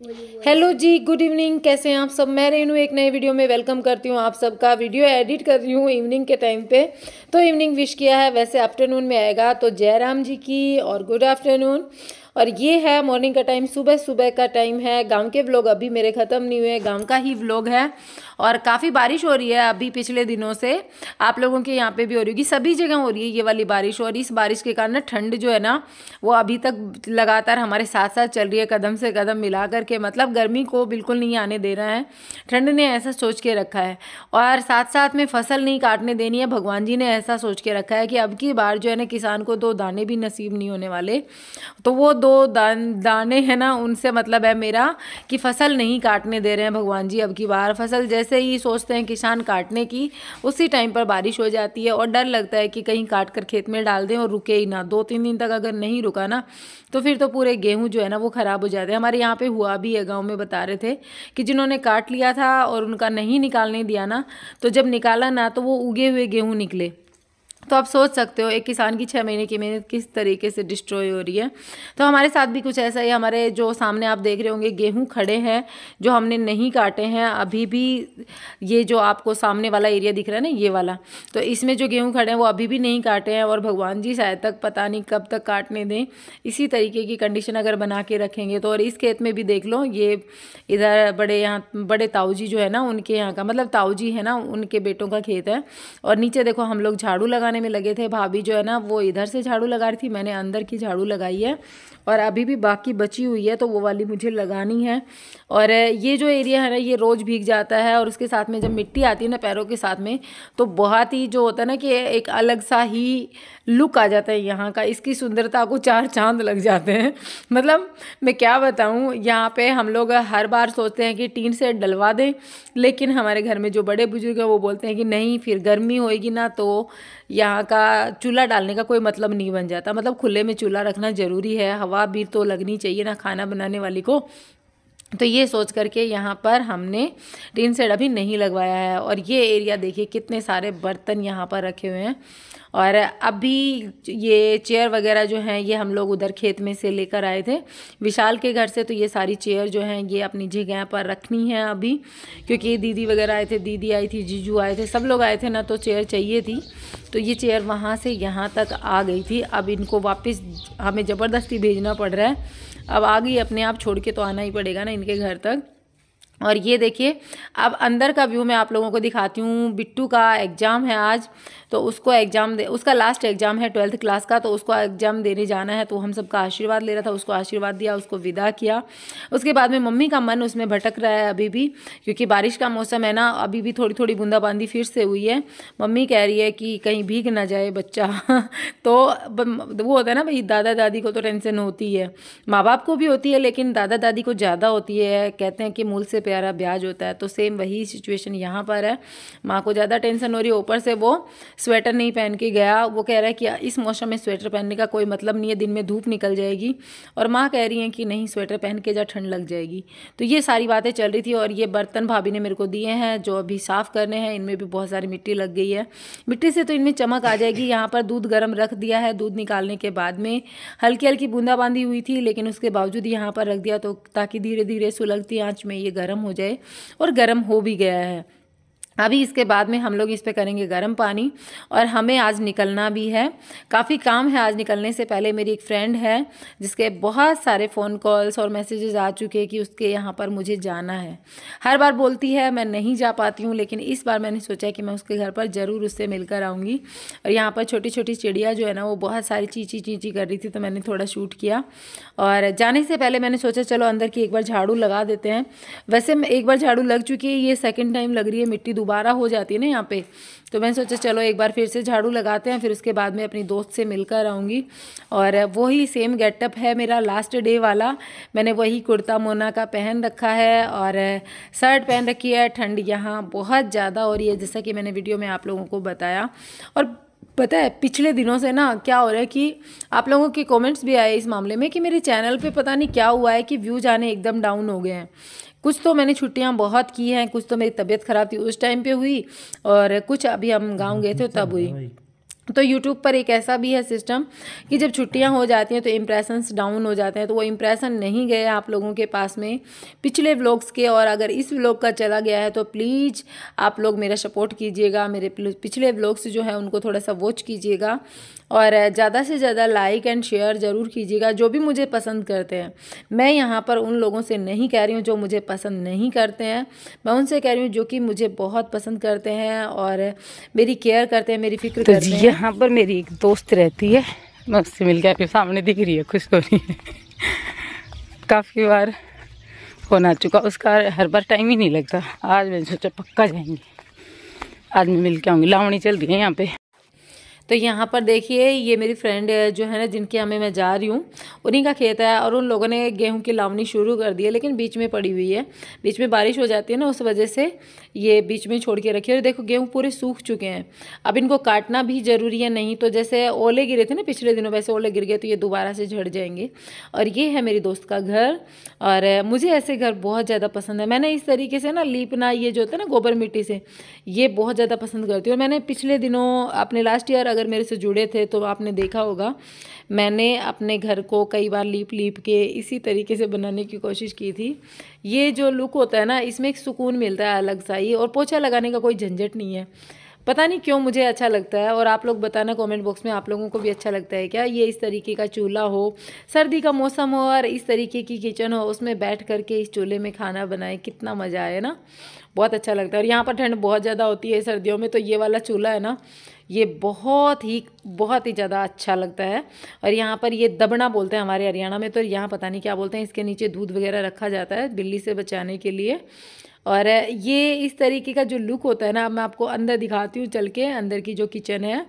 Hello जी, good evening. कैसे हैं आप सब? मैं रेनू एक नए वीडियो में वेलकम करती हूँ आप सबका। वीडियो एडिट कर रही हूँ इवनिंग के टाइम पे, तो इवनिंग विश किया है, वैसे आफ्टरनून में आएगा। तो जय राम जी की और गुड आफ्टरनून। और ये है मॉर्निंग का टाइम, सुबह सुबह का टाइम है। गांव के व्लॉग अभी मेरे ख़त्म नहीं हुए, गांव का ही व्लॉग है। और काफ़ी बारिश हो रही है अभी पिछले दिनों से, आप लोगों के यहाँ पे भी हो रही होगी, सभी जगह हो रही है ये वाली बारिश। और इस बारिश के कारण ठंड जो है ना, वो अभी तक लगातार हमारे साथ साथ चल रही है, कदम से कदम मिला करके। मतलब गर्मी को बिल्कुल नहीं आने दे रहा है, ठंड ने ऐसा सोच के रखा है। और साथ साथ में फसल नहीं काटने देनी है, भगवान जी ने ऐसा सोच के रखा है कि अब की बार जो है ना, किसान को 2 दाने भी नसीब नहीं होने वाले। तो वो 2 दाने हैं ना, उनसे मतलब है मेरा कि फसल नहीं काटने दे रहे हैं भगवान जी अब की बार। फसल जैसे ही सोचते हैं किसान काटने की, उसी टाइम पर बारिश हो जाती है। और डर लगता है कि कहीं काट कर खेत में डाल दें और रुके ही ना। 2-3 दिन तक अगर नहीं रुका ना, तो फिर तो पूरे गेहूं जो है ना वो ख़राब हो जाते हैं। हमारे यहाँ पे हुआ भी है, गांव में बता रहे थे कि जिन्होंने काट लिया था और उनका नहीं निकालने दिया ना, तो जब निकाला ना तो वो उगे हुए गेहूं निकले। तो आप सोच सकते हो एक किसान की 6 महीने की मेहनत किस तरीके से डिस्ट्रॉय हो रही है। तो हमारे साथ भी कुछ ऐसा ही। हमारे जो सामने आप देख रहे होंगे गेहूं खड़े हैं, जो हमने नहीं काटे हैं अभी भी। ये जो आपको सामने वाला एरिया दिख रहा है ना, ये वाला, तो इसमें जो गेहूं खड़े हैं वो अभी भी नहीं काटे हैं। और भगवान जी शायद तक पता नहीं कब तक काटने दें। इसी तरीके की कंडीशन अगर बना के रखेंगे तो। और इस खेत में भी देख लो, ये इधर बड़े यहाँ बड़े ताऊ जी जो है ना, उनके यहाँ का, मतलब ताऊ जी है ना, उनके बेटों का खेत है। और नीचे देखो हम लोग झाड़ू लगाने में लगे थे। भाभी जो है ना वो इधर से झाड़ू लगा रही थी, मैंने अंदर की झाड़ू लगाई है। और अभी भी बाकी बची हुई है, तो वो वाली मुझे लगानी है। और ये जो एरिया है ना, ये रोज़ भीग जाता है। और उसके साथ में जब मिट्टी आती है ना पैरों के साथ में, तो बहुत ही जो होता है ना कि एक अलग सा ही लुक आ जाता है यहाँ का। इसकी सुंदरता को 4 चांद लग जाते हैं। मतलब मैं क्या बताऊँ, यहाँ पे हम लोग हर बार सोचते हैं कि टीन से डलवा दें, लेकिन हमारे घर में जो बड़े बुजुर्ग हैं वो बोलते हैं कि नहीं, फिर गर्मी होएगी ना तो यहाँ का चूल्हा डालने का कोई मतलब नहीं बन जाता। मतलब खुले में चूल्हा रखना ज़रूरी है, हवा भी तो लगनी चाहिए ना खाना बनाने वाली को। तो ये सोच करके यहाँ पर हमने टीन शेड अभी नहीं लगवाया है। और ये एरिया देखिए, कितने सारे बर्तन यहाँ पर रखे हुए हैं। और अभी ये चेयर वगैरह जो हैं, ये हम लोग उधर खेत में से लेकर आए थे विशाल के घर से। तो ये सारी चेयर जो हैं ये अपनी जगह पर रखनी है अभी, क्योंकि दीदी वगैरह आए थे, दीदी आई थी, जीजू आए थे, सब लोग आए थे ना, तो चेयर चाहिए थी। तो ये चेयर वहाँ से यहाँ तक आ गई थी। अब इनको वापस हमें ज़बरदस्ती भेजना पड़ रहा है। अब आ गई, अपने आप छोड़ के तो आना ही पड़ेगा ना इनके घर तक। और ये देखिए, अब अंदर का व्यू मैं आप लोगों को दिखाती हूँ। बिट्टू का एग्ज़ाम है आज, तो उसको एग्ज़ाम दे, उसका लास्ट एग्ज़ाम है 12th क्लास का, तो उसको एग्ज़ाम देने जाना है। तो हम सबका आशीर्वाद ले रहा था, उसको आशीर्वाद दिया, उसको विदा किया। उसके बाद में मम्मी का मन उसमें भटक रहा है अभी भी, क्योंकि बारिश का मौसम है ना, अभी भी थोड़ी थोड़ी बूंदाबांदी फिर से हुई है। मम्मी कह रही है कि कहीं भीग ना जाए बच्चा। तो वो होता है ना भाई, दादा दादी को तो टेंशन होती है, माँ बाप को भी होती है, लेकिन दादा दादी को ज़्यादा होती है। कहते हैं कि मूल से प्यारा ब्याज होता है, तो सेम वही सिचुएशन यहाँ पर है। माँ को ज़्यादा टेंशन हो रही है, ऊपर से वो स्वेटर नहीं पहन के गया। वो कह रहा है कि इस मौसम में स्वेटर पहनने का कोई मतलब नहीं है, दिन में धूप निकल जाएगी। और माँ कह रही हैं कि नहीं, स्वेटर पहन के जा, ठंड लग जाएगी। तो ये सारी बातें चल रही थी। और ये बर्तन भाभी ने मेरे को दिए हैं जो अभी साफ़ करने हैं। इनमें भी बहुत सारी मिट्टी लग गई है, मिट्टी से तो इनमें चमक आ जाएगी। यहाँ पर दूध गर्म रख दिया है, दूध निकालने के बाद में हल्की हल्की बूंदाबांदी हुई थी, लेकिन उसके बावजूद यहाँ पर रख दिया, तो ताकि धीरे धीरे सुलगती आंच में ये गर्म हो जाए। और गर्म हो भी गया है। अभी इसके बाद में हम लोग इस पे करेंगे गर्म पानी। और हमें आज निकलना भी है, काफ़ी काम है आज। निकलने से पहले मेरी एक फ्रेंड है जिसके बहुत सारे फ़ोन कॉल्स और मैसेजेस आ चुके हैं कि उसके यहाँ पर मुझे जाना है। हर बार बोलती है मैं नहीं जा पाती हूँ, लेकिन इस बार मैंने सोचा कि मैं उसके घर पर ज़रूर उससे मिलकर आऊँगी। और यहाँ पर छोटी छोटी चिड़िया जो है ना, वो बहुत सारी चींची चींची कर रही थी, तो मैंने थोड़ा शूट किया। और जाने से पहले मैंने सोचा चलो अंदर की एक बार झाड़ू लगा देते हैं। वैसे एक बार झाड़ू लग चुकी है, ये सेकेंड टाइम लग रही है, मिट्टी दोबारा हो जाती है ना यहाँ पे। तो मैंने सोचा चलो एक बार फिर से झाड़ू लगाते हैं, फिर उसके बाद में अपनी दोस्त से मिलकर आऊँगी। और वही सेम गेटअप है मेरा लास्ट डे वाला। मैंने वही कुर्ता मोना का पहन रखा है और शर्ट पहन रखी है। ठंड यहाँ बहुत ज़्यादा हो रही है, जैसा कि मैंने वीडियो में आप लोगों को बताया। और पता है पिछले दिनों से ना क्या हो रहा है कि आप लोगों के कमेंट्स भी आए इस मामले में कि मेरे चैनल पे पता नहीं क्या हुआ है कि व्यूज आने एकदम डाउन हो गए हैं। कुछ तो मैंने छुट्टियां बहुत की हैं, कुछ तो मेरी तबीयत ख़राब थी उस टाइम पे हुई, और कुछ अभी हम गांव गए थे तब हुई। तो यूट्यूब पर एक ऐसा भी है सिस्टम कि जब छुट्टियां हो जाती हैं तो इम्प्रेशंस डाउन हो जाते हैं, तो वो इम्प्रेशन नहीं गए आप लोगों के पास में पिछले व्लॉग्स के, और अगर इस व्लॉग का चला गया है तो प्लीज़ आप लोग मेरा सपोर्ट कीजिएगा, मेरे पिछले व्लॉग्स जो है उनको थोड़ा सा वॉच कीजिएगा और ज़्यादा से ज़्यादा लाइक एंड शेयर ज़रूर कीजिएगा जो भी मुझे पसंद करते हैं। मैं यहाँ पर उन लोगों से नहीं कह रही हूँ जो मुझे पसंद नहीं करते हैं, मैं उनसे कह रही हूँ जो कि मुझे बहुत पसंद करते हैं और मेरी केयर करते हैं, मेरी फिक्र करते हैं। यहाँ पर मेरी एक दोस्त रहती है, मैं उससे मिल के सामने दिख रही है, खुश हो रही है। काफ़ी बार फोन आ चुका उसका, हर बार टाइम ही नहीं लगता। आज मैंने सोचा पक्का जाएंगे, आज मैं मिल के आऊँगी। लावणी चल रही है यहाँ पे। तो यहाँ पर देखिए ये मेरी फ्रेंड जो है ना जिनके यहाँ मैं जा रही हूँ, उन्हीं का खेत है और उन लोगों ने गेहूं की लावनी शुरू कर दी है, लेकिन बीच में पड़ी हुई है, बीच में बारिश हो जाती है ना, उस वजह से ये बीच में छोड़ के रखी है। और देखो गेहूं पूरे सूख चुके हैं, अब इनको काटना भी ज़रूरी है, नहीं तो जैसे ओले गिरे थे ना पिछले दिनों वैसे ओले गिर गए तो ये दोबारा से झड़ जाएंगे। और ये है मेरी दोस्त का घर, और मुझे ऐसे घर बहुत ज़्यादा पसंद है। मैंने इस तरीके से ना लीपना, ये जो होता है ना गोबर मिट्टी से, ये बहुत ज़्यादा पसंद करती हूँ। और मैंने पिछले दिनों अपने लास्ट ईयर अगर मेरे से जुड़े थे तो आपने देखा होगा, मैंने अपने घर को कई बार लीप के इसी तरीके से बनाने की कोशिश की थी। ये जो लुक होता है ना, इसमें एक सुकून मिलता है अलग सा ही, और पोछा लगाने का कोई झंझट नहीं है। पता नहीं क्यों मुझे अच्छा लगता है, और आप लोग बताना कमेंट बॉक्स में आप लोगों को भी अच्छा लगता है क्या ये इस तरीके का चूल्हा हो, सर्दी का मौसम हो और इस तरीके की किचन हो, उसमें बैठ करके इस चूल्हे में खाना बनाए, कितना मज़ा आए ना, बहुत अच्छा लगता है। और यहाँ पर ठंड बहुत ज़्यादा होती है सर्दियों में, तो ये वाला चूल्हा है ना, ये बहुत ही ज़्यादा अच्छा लगता है। और यहाँ पर ये दबना बोलते हैं हमारे हरियाणा में, तो यहाँ पता नहीं क्या बोलते हैं, इसके नीचे दूध वगैरह रखा जाता है बिल्ली से बचाने के लिए। और ये इस तरीके का जो लुक होता है ना, मैं आपको अंदर दिखाती हूँ चल के, अंदर की जो किचन है,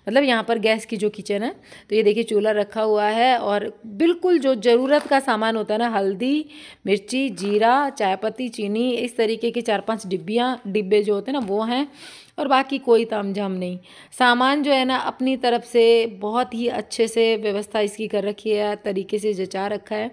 मतलब यहाँ पर गैस की जो किचन है, तो ये देखिए चूल्हा रखा हुआ है और बिल्कुल जो ज़रूरत का सामान होता है ना, हल्दी, मिर्ची, जीरा, चाय पत्ती, चीनी, इस तरीके की 4-5 डिब्बे जो होते हैं ना वो हैं, और बाकी कोई तामझाम नहीं। सामान जो है ना अपनी तरफ से बहुत ही अच्छे से व्यवस्था इसकी कर रखी है, तरीके से जचा रखा है।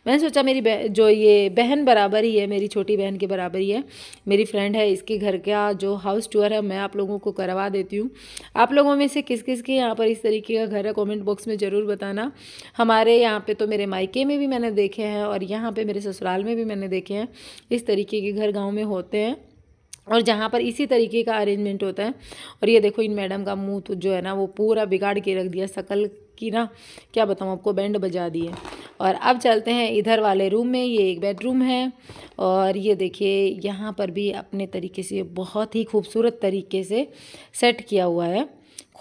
मैंने सोचा मेरी जो ये बहन बराबर ही है, मेरी छोटी बहन के बराबर ही है, मेरी फ्रेंड है, इसके घर का जो हाउस टूर है मैं आप लोगों को करवा देती हूँ। आप लोगों में से किस किस के यहाँ पर इस तरीके का घर है कमेंट बॉक्स में ज़रूर बताना। हमारे यहाँ पे तो मेरे मायके में भी मैंने देखे हैं और यहाँ पे मेरे ससुराल में भी मैंने देखे हैं, इस तरीके के घर गाँव में होते हैं और जहाँ पर इसी तरीके का अरेंजमेंट होता है। और ये देखो इन मैडम का मुंह तो जो है ना वो पूरा बिगाड़ के रख दिया, शकल की ना क्या बताऊँ आपको, बैंड बजा दिए। और अब चलते हैं इधर वाले रूम में, ये एक बेडरूम है और ये देखिए यहाँ पर भी अपने तरीके से बहुत ही खूबसूरत तरीके से सेट किया हुआ है,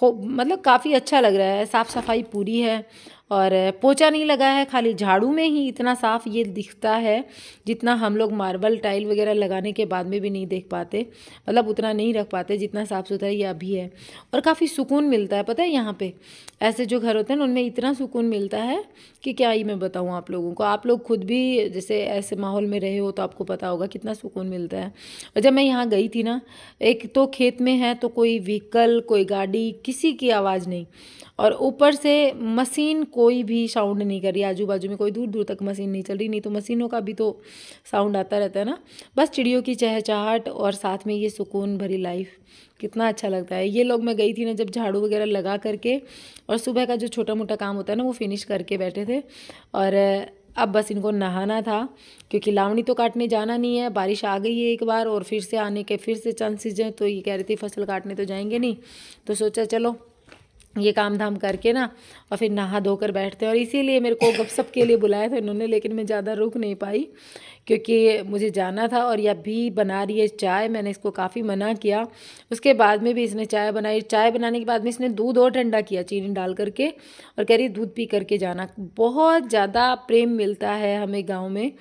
मतलब काफ़ी अच्छा लग रहा है, साफ़ सफाई पूरी है और पोछा नहीं लगा है, खाली झाड़ू में ही इतना साफ़ ये दिखता है जितना हम लोग मार्बल टाइल वगैरह लगाने के बाद में भी नहीं देख पाते, मतलब उतना नहीं रख पाते जितना साफ़ सुथरा ये अभी है। और काफ़ी सुकून मिलता है, पता है यहाँ पे ऐसे जो घर होते हैं ना उनमें इतना सुकून मिलता है कि क्या ही मैं बताऊँ आप लोगों को। आप लोग खुद भी जैसे ऐसे माहौल में रहे हो तो आपको पता होगा कितना सुकून मिलता है। और जब मैं यहाँ गई थी ना, एक तो खेत में है तो कोई व्हीकल, कोई गाड़ी, किसी की आवाज़ नहीं, और ऊपर से मशीन कोई भी साउंड नहीं कर रही, आजू बाजू में कोई दूर दूर तक मशीन नहीं चल रही, नहीं तो मशीनों का भी तो साउंड आता रहता है ना, बस चिड़ियों की चहचहाहट और साथ में ये सुकून भरी लाइफ, कितना अच्छा लगता है। ये लोग मैं गई थी ना जब झाड़ू वगैरह लगा करके और सुबह का जो छोटा मोटा काम होता है ना वो फिनिश करके बैठे थे, और अब बस इनको नहाना था क्योंकि लावणी तो काटने जाना नहीं है, बारिश आ गई है एक बार और फिर से आने के फिर से चांसेस हैं, तो ये कह रही थी फसल काटने तो जाएंगे नहीं, तो सोचा चलो ये काम धाम करके ना और फिर नहा धोकर बैठते हैं। और इसीलिए मेरे को गपशप के लिए बुलाया था इन्होंने, लेकिन मैं ज़्यादा रुक नहीं पाई क्योंकि मुझे जाना था। और यह भी बना रही है चाय, मैंने इसको काफ़ी मना किया, उसके बाद में भी इसने चाय बनाई, चाय बनाने के बाद में इसने दूध और ठंडा किया चीनी डाल करके, और कह रही दूध पी करके जाना। बहुत ज़्यादा प्रेम मिलता है हमें गाँव में,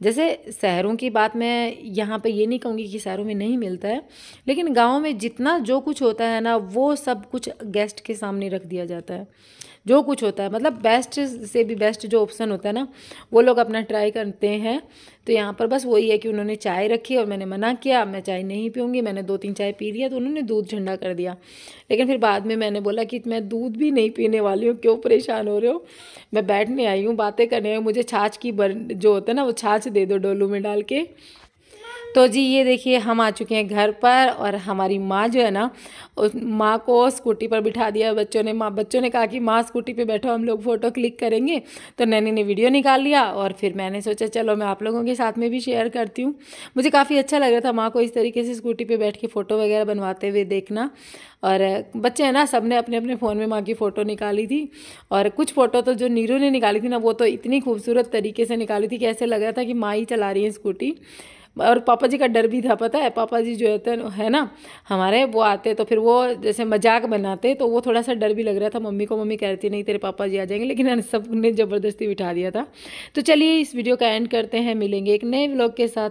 जैसे शहरों की बात मैं यहाँ पे ये नहीं कहूँगी कि शहरों में नहीं मिलता है, लेकिन गाँव में जितना जो कुछ होता है ना वो सब कुछ गेस्ट के सामने रख दिया जाता है। जो कुछ होता है मतलब बेस्ट से भी बेस्ट जो ऑप्शन होता है ना वो लोग अपना ट्राई करते हैं। तो यहाँ पर बस वही है कि उन्होंने चाय रखी और मैंने मना किया, मैं चाय नहीं पीऊँगी, मैंने 2-3 चाय पी लिया तो उन्होंने दूध ठंडा कर दिया। लेकिन फिर बाद में मैंने बोला कि मैं दूध भी नहीं पीने वाली हूँ, क्यों परेशान हो रहे हो, मैं बैठने आई हूँ, बातें करने, मुझे छाछ की जो होता है ना वो छाछ दे दो डोलू में डाल के। तो जी ये देखिए हम आ चुके हैं घर पर और हमारी माँ जो है ना, उस माँ को स्कूटी पर बिठा दिया बच्चों ने। बच्चों ने कहा कि माँ स्कूटी पे बैठो, हम लोग फ़ोटो क्लिक करेंगे। तो नैनी ने वीडियो निकाल लिया और फिर मैंने सोचा चलो मैं आप लोगों के साथ में भी शेयर करती हूँ। मुझे काफ़ी अच्छा लग रहा था माँ को इस तरीके से स्कूटी पर बैठ के फ़ोटो वगैरह बनवाते हुए देखना। और बच्चे हैं ना, सब ने अपने अपने फ़ोन में माँ की फ़ोटो निकाली थी। और कुछ फ़ोटो तो जो नीरू ने निकाली थी ना, वो तो इतनी खूबसूरत तरीके से निकाली थी कि ऐसे लग रहा था कि माँ ही चला रही है स्कूटी। और पापा जी का डर भी था, पता है पापा जी जो है ना हमारे, वो आते तो फिर वो जैसे मजाक बनाते, तो वो थोड़ा सा डर भी लग रहा था मम्मी को। मम्मी कह रही थी नहीं तेरे पापा जी आ जाएंगे, लेकिन सब ने ज़बरदस्ती बिठा दिया था। तो चलिए इस वीडियो का एंड करते हैं, मिलेंगे एक नए व्लॉग के साथ।